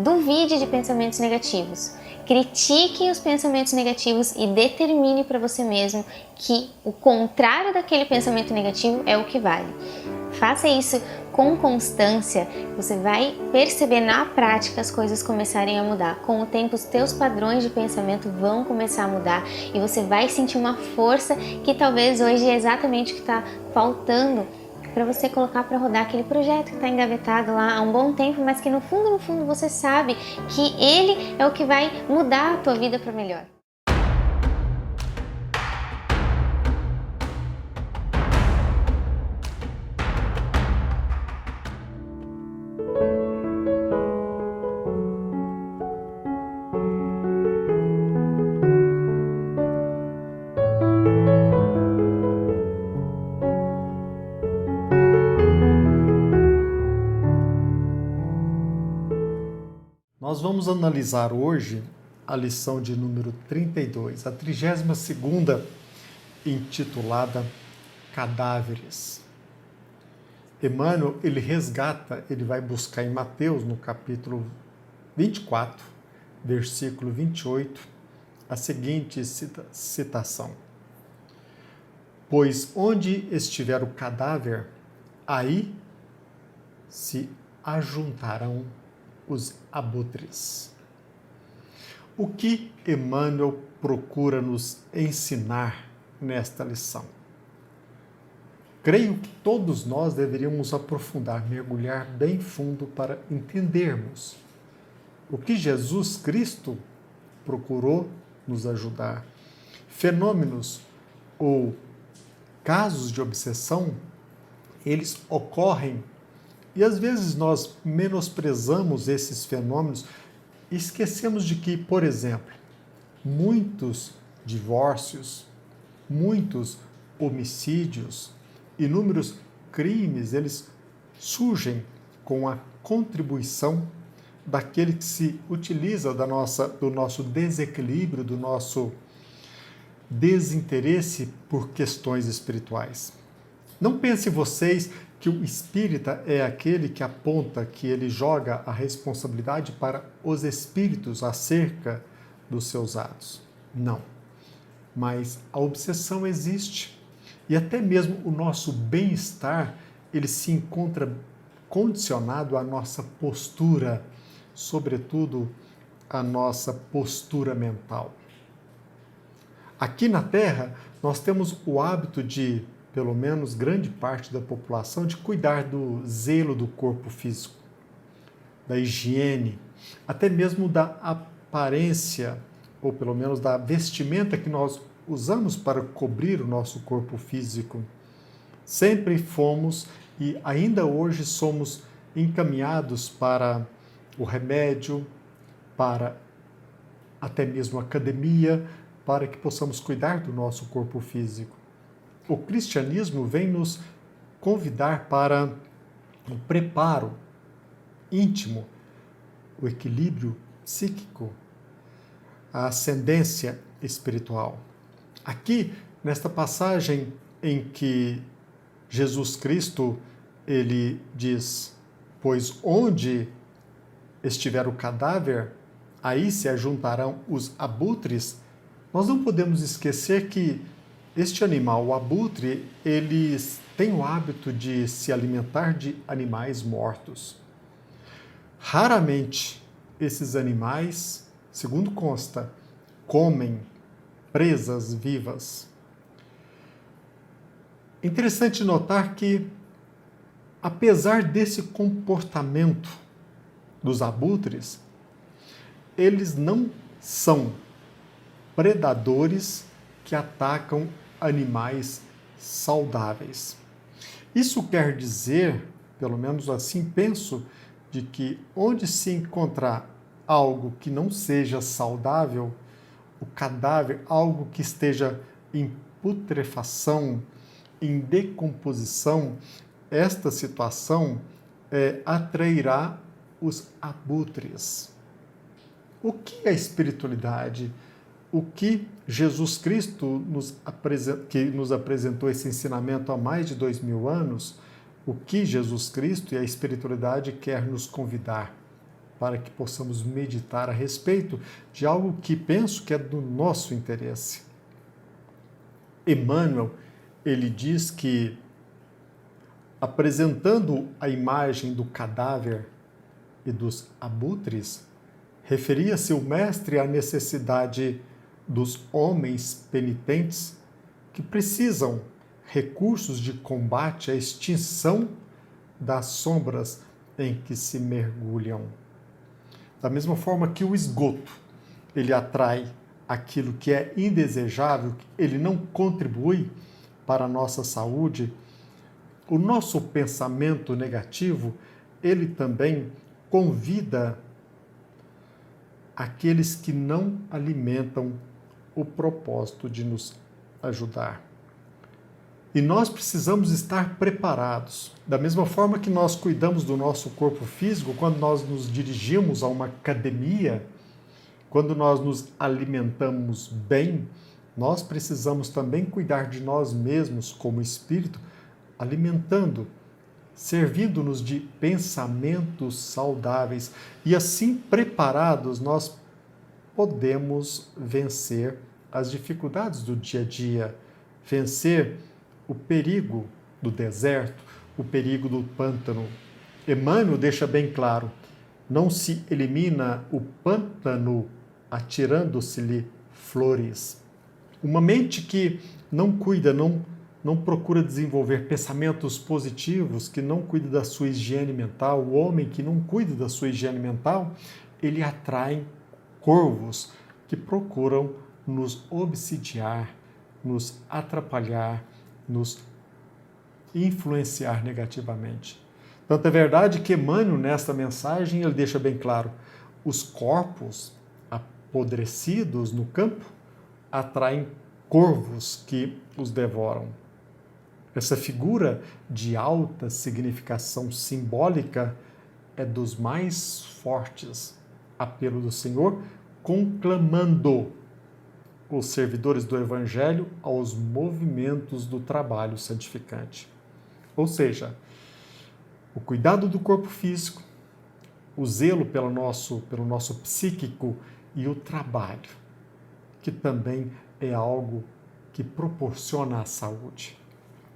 Duvide de pensamentos negativos. Critique os pensamentos negativos e determine para você mesmo que o contrário daquele pensamento negativo é o que vale. Faça isso com constância, você vai perceber na prática as coisas começarem a mudar. Com o tempo, os teus padrões de pensamento vão começar a mudar e você vai sentir uma força que talvez hoje é exatamente o que está faltando para você colocar para rodar aquele projeto que está engavetado lá há um bom tempo, mas que no fundo você sabe que ele é o que vai mudar a tua vida para melhor. Nós vamos analisar hoje a lição de número 32, a 32ª, intitulada Cadáveres. Emmanuel, ele resgata, ele vai buscar em Mateus, no capítulo 24, versículo 28, a seguinte citação: Pois onde estiver o cadáver, aí se ajuntarão os abutres. O que Emmanuel procura nos ensinar nesta lição? Creio que todos nós deveríamos aprofundar, mergulhar bem fundo para entendermos o que Jesus Cristo procurou nos ajudar. Fenômenos ou casos de obsessão, eles ocorrem e às vezes nós menosprezamos esses fenômenos e esquecemos de que, por exemplo, muitos divórcios, muitos homicídios, inúmeros crimes, eles surgem com a contribuição daquele que se utiliza do nosso desequilíbrio, do nosso desinteresse por questões espirituais. Não pensem vocês que o espírita é aquele que aponta, que ele joga a responsabilidade para os espíritos acerca dos seus atos. Não. Mas a obsessão existe. E até mesmo o nosso bem-estar, ele se encontra condicionado à nossa postura, sobretudo à nossa postura mental. Aqui na Terra, nós temos o hábito de, pelo menos grande parte da população, de cuidar do zelo do corpo físico, da higiene, até mesmo da aparência, ou pelo menos da vestimenta que nós usamos para cobrir o nosso corpo físico. Sempre fomos e ainda hoje somos encaminhados para o remédio, para até mesmo a academia, para que possamos cuidar do nosso corpo físico. O cristianismo vem nos convidar para o preparo íntimo, o equilíbrio psíquico, a ascendência espiritual. Aqui, nesta passagem em que Jesus Cristo, ele diz, pois onde estiver o cadáver, aí se ajuntarão os abutres, nós não podemos esquecer que este animal, o abutre, eles têm o hábito de se alimentar de animais mortos. Raramente esses animais, segundo consta, comem presas vivas. Interessante notar que, apesar desse comportamento dos abutres, eles não são predadores que atacam animais saudáveis. Isso quer dizer, pelo menos assim penso, de que onde se encontrar algo que não seja saudável, o cadáver, algo que esteja em putrefação, em decomposição, esta situação atrairá os abutres. O que é espiritualidade? O que Jesus Cristo que nos apresentou esse ensinamento há mais de 2000 anos, o que Jesus Cristo e a espiritualidade quer nos convidar? para que possamos meditar a respeito de algo que penso que é do nosso interesse. Emmanuel, ele diz que, apresentando a imagem do cadáver e dos abutres, referia-se o mestre à necessidade dos homens penitentes que precisam recursos de combate à extinção das sombras em que se mergulham. Da mesma forma que o esgoto, ele atrai aquilo que é indesejável, ele não contribui para a nossa saúde, o nosso pensamento negativo, ele também convida aqueles que não alimentam o propósito de nos ajudar. E nós precisamos estar preparados. Da mesma forma que nós cuidamos do nosso corpo físico, quando nós nos dirigimos a uma academia, quando nós nos alimentamos bem, nós precisamos também cuidar de nós mesmos como espírito, alimentando, servindo-nos de pensamentos saudáveis. E assim, preparados, nós podemos vencer as dificuldades do dia a dia, vencer o perigo do deserto, o perigo do pântano. Emmanuel deixa bem claro, não se elimina o pântano atirando-se-lhe flores. Uma mente que não cuida, não procura desenvolver pensamentos positivos, que não cuida da sua higiene mental, o homem que não cuida da sua higiene mental, ele atrai corvos que procuram nos obsidiar, nos atrapalhar, nos influenciar negativamente. Tanto é verdade que Emmanuel, nesta mensagem, ele deixa bem claro, os corpos apodrecidos no campo atraem corvos que os devoram. Essa figura de alta significação simbólica é dos mais fortes apelo do Senhor, conclamando os servidores do Evangelho aos movimentos do trabalho santificante. Ou seja, o cuidado do corpo físico, o zelo pelo nosso psíquico e o trabalho, que também é algo que proporciona a saúde.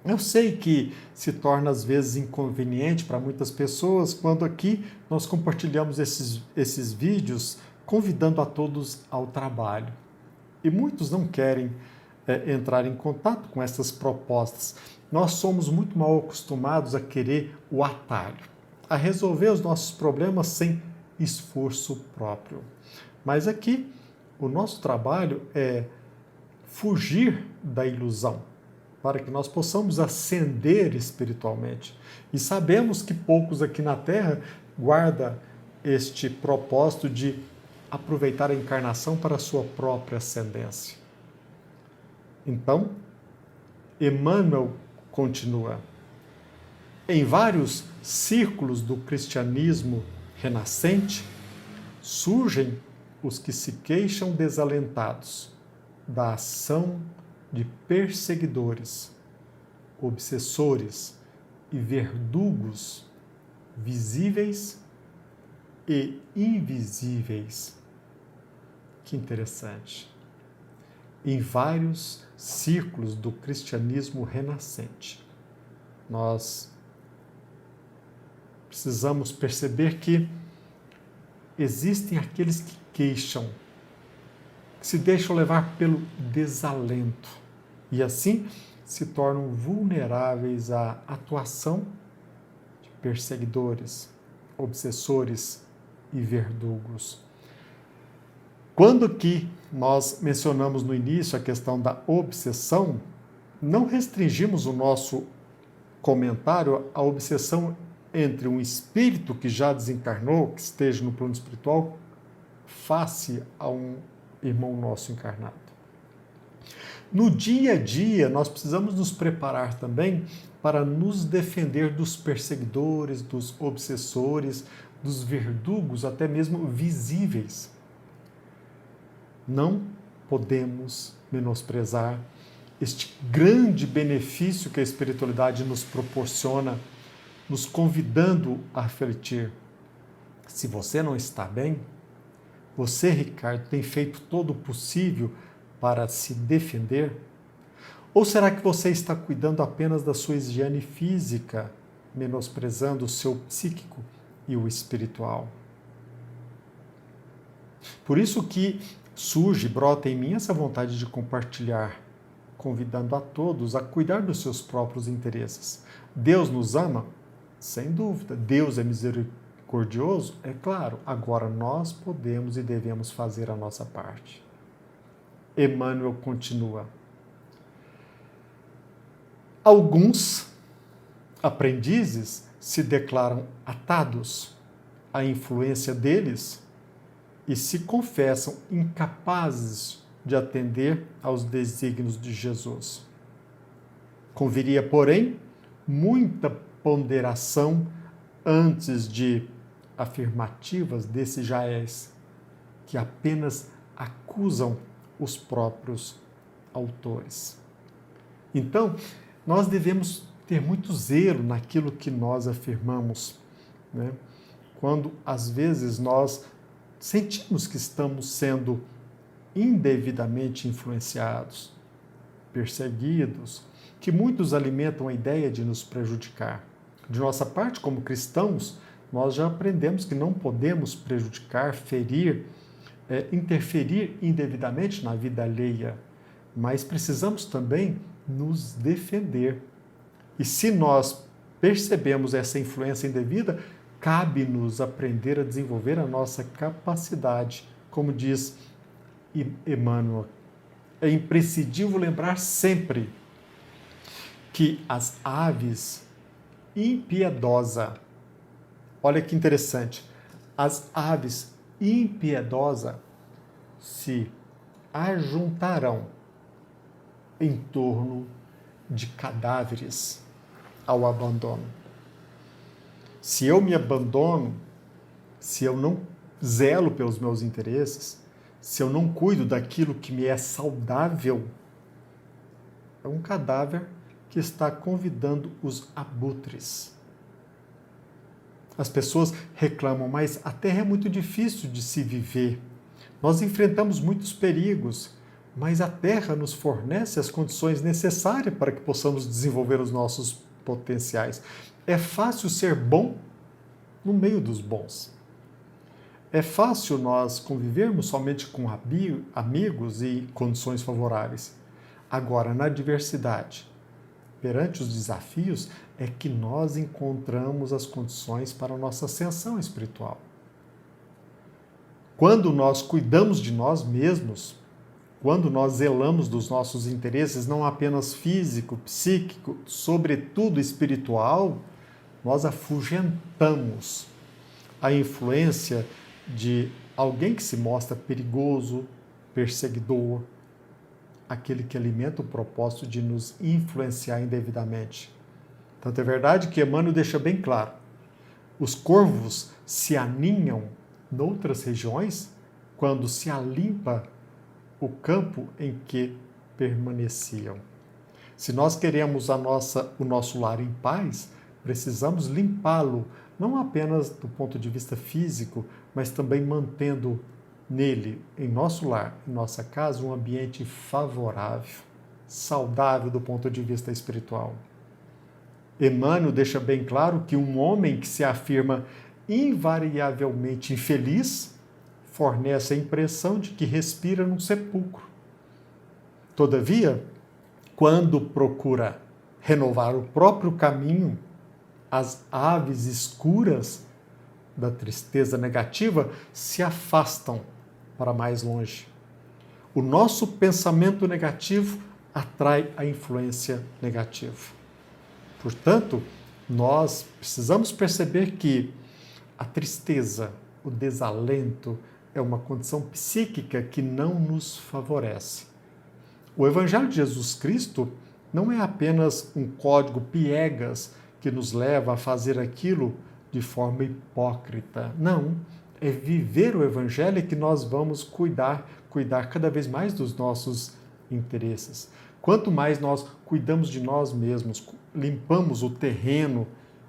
Eu sei que se torna às vezes inconveniente para muitas pessoas quando aqui nós compartilhamos esses vídeos convidando a todos ao trabalho. E muitos não querem entrar em contato com essas propostas. Nós somos muito mal acostumados a querer o atalho, a resolver os nossos problemas sem esforço próprio. Mas aqui, o nosso trabalho é fugir da ilusão, para que nós possamos ascender espiritualmente. E sabemos que poucos aqui na Terra guardam este propósito de aproveitar a encarnação para a sua própria ascendência. Então, Emmanuel continua. Em vários círculos do cristianismo renascente, surgem os que se queixam desalentados da ação de perseguidores, obsessores e verdugos visíveis e invisíveis. Que interessante. Em vários círculos do cristianismo renascente, nós precisamos perceber que existem aqueles que queixam, que se deixam levar pelo desalento e assim se tornam vulneráveis à atuação de perseguidores, obsessores e verdugos. Quando que nós mencionamos no início a questão da obsessão, não restringimos o nosso comentário à obsessão entre um espírito que já desencarnou, que esteja no plano espiritual, face a um irmão nosso encarnado. No dia a dia, nós precisamos nos preparar também para nos defender dos perseguidores, dos obsessores, dos verdugos, até mesmo visíveis. Não podemos menosprezar este grande benefício que a espiritualidade nos proporciona, nos convidando a refletir. Se você não está bem, você, Ricardo, tem feito todo o possível para se defender? Ou será que você está cuidando apenas da sua higiene física, menosprezando o seu psíquico e o espiritual? Por isso que surge, brota em mim essa vontade de compartilhar, convidando a todos a cuidar dos seus próprios interesses. Deus nos ama? Sem dúvida. Deus é misericordioso? É claro. Agora nós podemos e devemos fazer a nossa parte. Emmanuel continua. Alguns aprendizes se declaram atados à influência deles e se confessam incapazes de atender aos desígnios de Jesus. Conviria, porém, muita ponderação antes de afirmativas desses jaés, que apenas acusam os próprios autores. Então, nós devemos ter muito zelo naquilo que nós afirmamos, né? Quando, às vezes, nós sentimos que estamos sendo indevidamente influenciados, perseguidos, que muitos alimentam a ideia de nos prejudicar. De nossa parte, como cristãos, nós já aprendemos que não podemos prejudicar, ferir, interferir indevidamente na vida alheia, mas precisamos também nos defender. E se nós percebemos essa influência indevida, cabe-nos aprender a desenvolver a nossa capacidade. Como diz Emmanuel, é imprescindível lembrar sempre que as aves impiedosas, olha que interessante, as aves impiedosas se ajuntarão em torno de cadáveres ao abandono. Se eu me abandono, se eu não zelo pelos meus interesses, se eu não cuido daquilo que me é saudável, é um cadáver que está convidando os abutres. As pessoas reclamam, mas a Terra é muito difícil de se viver. Nós enfrentamos muitos perigos, mas a Terra nos fornece as condições necessárias para que possamos desenvolver os nossos potenciais. É fácil ser bom no meio dos bons. É fácil nós convivermos somente com amigos e condições favoráveis. Agora, na adversidade, perante os desafios, é que nós encontramos as condições para a nossa ascensão espiritual. Quando nós cuidamos de nós mesmos, quando nós zelamos dos nossos interesses, não apenas físico, psíquico, sobretudo espiritual, nós afugentamos a influência de alguém que se mostra perigoso, perseguidor, aquele que alimenta o propósito de nos influenciar indevidamente. Tanto é verdade que Emmanuel deixa bem claro, os corvos se aninham noutras regiões quando se alimpa o campo em que permaneciam. Se nós queremos o nosso lar em paz, precisamos limpá-lo, não apenas do ponto de vista físico, mas também mantendo nele, em nosso lar, em nossa casa, um ambiente favorável, saudável do ponto de vista espiritual. Emmanuel deixa bem claro que um homem que se afirma invariavelmente infeliz fornece a impressão de que respira num sepulcro. Todavia, quando procura renovar o próprio caminho, as aves escuras da tristeza negativa se afastam para mais longe. O nosso pensamento negativo atrai a influência negativa. Portanto, nós precisamos perceber que a tristeza, o desalento, é uma condição psíquica que não nos favorece. O Evangelho de Jesus Cristo não é apenas um código piegas que nos leva a fazer aquilo de forma hipócrita. Não, é viver o Evangelho que nós vamos cuidar cada vez mais dos nossos interesses. Quanto mais nós cuidamos de nós mesmos, limpamos o terreno,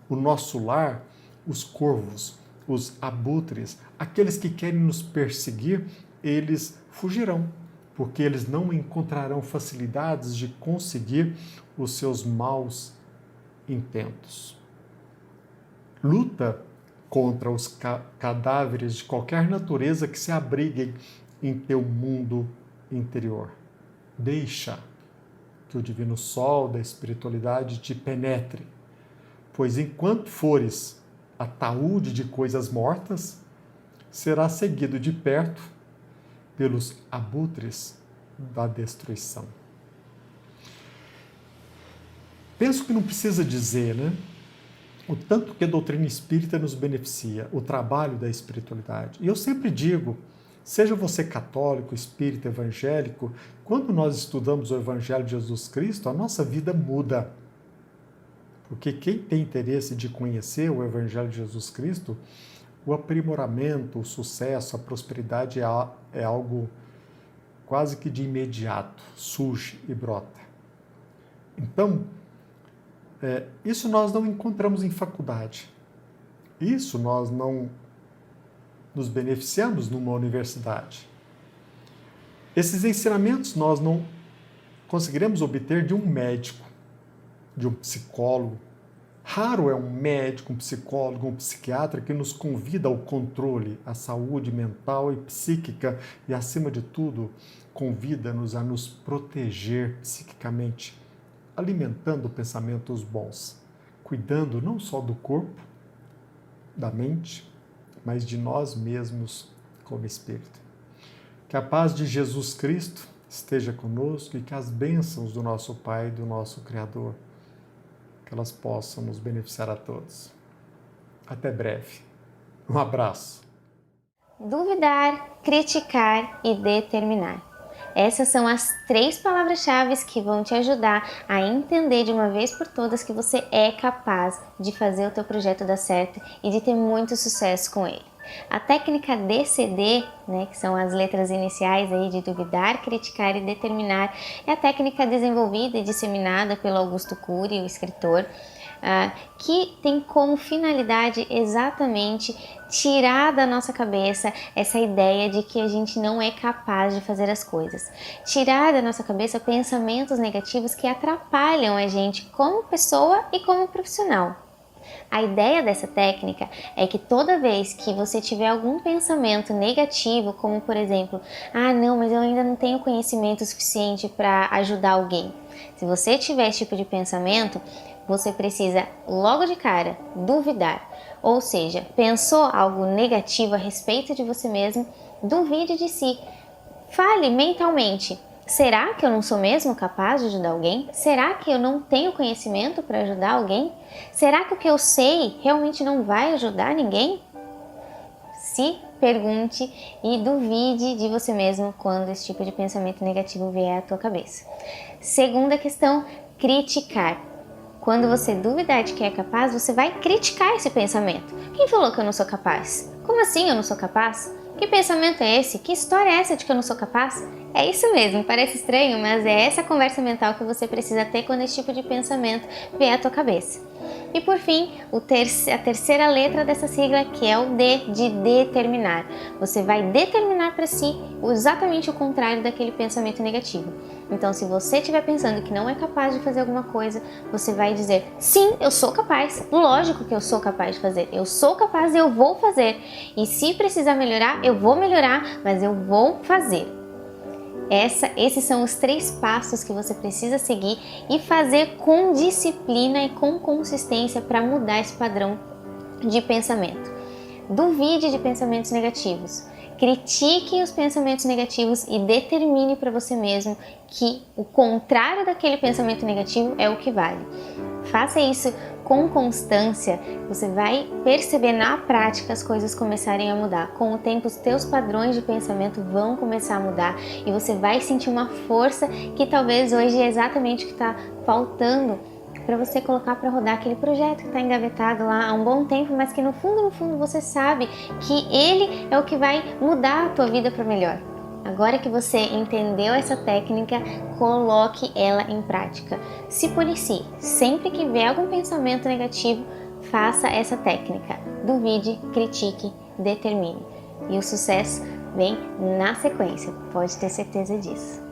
o nosso lar, os corvos os abutres, aqueles que querem nos perseguir, eles fugirão, porque eles não encontrarão facilidades de conseguir os seus maus intentos. Luta contra os cadáveres de qualquer natureza que se abriguem em teu mundo interior. Deixa que o divino sol da espiritualidade te penetre, pois enquanto fores ataúde de coisas mortas, será seguido de perto pelos abutres da destruição. Penso que não precisa dizer, né? O tanto que a doutrina espírita nos beneficia, o trabalho da espiritualidade. E eu sempre digo, seja você católico, espírita, evangélico, quando nós estudamos o Evangelho de Jesus Cristo, a nossa vida muda. Porque quem tem interesse de conhecer o Evangelho de Jesus Cristo, o aprimoramento, o sucesso, a prosperidade é algo quase que de imediato, surge e brota. Então, isso nós não encontramos em faculdade. Isso nós não nos beneficiamos numa universidade. Esses ensinamentos nós não conseguiremos obter de um médico, de um psicólogo. Raro é um médico, um psicólogo, um psiquiatra que nos convida ao controle, à saúde mental e psíquica e, acima de tudo, convida-nos a nos proteger psiquicamente, alimentando pensamentos bons, cuidando não só do corpo, da mente, mas de nós mesmos como espírito. Que a paz de Jesus Cristo esteja conosco e que as bênçãos do nosso Pai e do nosso Criador, que elas possam nos beneficiar a todos. Até breve. Um abraço. Duvidar, criticar e determinar. Essas são as 3 palavras-chave que vão te ajudar a entender de uma vez por todas que você é capaz de fazer o teu projeto dar certo e de ter muito sucesso com ele. A técnica DCD, que são as letras iniciais aí de duvidar, criticar e determinar, é a técnica desenvolvida e disseminada pelo Augusto Cury, o escritor, que tem como finalidade exatamente tirar da nossa cabeça essa ideia de que a gente não é capaz de fazer as coisas. Tirar da nossa cabeça pensamentos negativos que atrapalham a gente como pessoa e como profissional. A ideia dessa técnica é que toda vez que você tiver algum pensamento negativo, como por exemplo, não, mas eu ainda não tenho conhecimento suficiente para ajudar alguém. Se você tiver esse tipo de pensamento, você precisa logo de cara duvidar. Ou seja, pensou algo negativo a respeito de você mesmo, duvide de si. Fale mentalmente. Será que eu não sou mesmo capaz de ajudar alguém? Será que eu não tenho conhecimento para ajudar alguém? Será que o que eu sei realmente não vai ajudar ninguém? Se pergunte e duvide de você mesmo quando esse tipo de pensamento negativo vier à tua cabeça. Segunda questão, criticar. Quando você duvidar de que é capaz, você vai criticar esse pensamento. Quem falou que eu não sou capaz? Como assim eu não sou capaz? Que pensamento é esse? Que história é essa de que eu não sou capaz? É isso mesmo, parece estranho, mas é essa conversa mental que você precisa ter quando esse tipo de pensamento vier à tua cabeça. E por fim, a terceira letra dessa sigla, que é o D, de determinar. Você vai determinar para si exatamente o contrário daquele pensamento negativo. Então, se você estiver pensando que não é capaz de fazer alguma coisa, você vai dizer, sim, eu sou capaz. Lógico que eu sou capaz de fazer. Eu sou capaz e eu vou fazer. E se precisar melhorar, eu vou melhorar, mas eu vou fazer. Esses são os 3 passos que você precisa seguir e fazer com disciplina e com consistência para mudar esse padrão de pensamento. Duvide de pensamentos negativos. Critique os pensamentos negativos e determine para você mesmo que o contrário daquele pensamento negativo é o que vale. Faça isso com constância, você vai perceber na prática as coisas começarem a mudar. Com o tempo, os teus padrões de pensamento vão começar a mudar e você vai sentir uma força que talvez hoje é exatamente o que está faltando para você colocar para rodar aquele projeto que está engavetado lá há um bom tempo, mas que no fundo você sabe que ele é o que vai mudar a tua vida para melhor. Agora que você entendeu essa técnica, coloque ela em prática. Se policie. Sempre que vier algum pensamento negativo, faça essa técnica. Duvide, critique, determine. E o sucesso vem na sequência, pode ter certeza disso.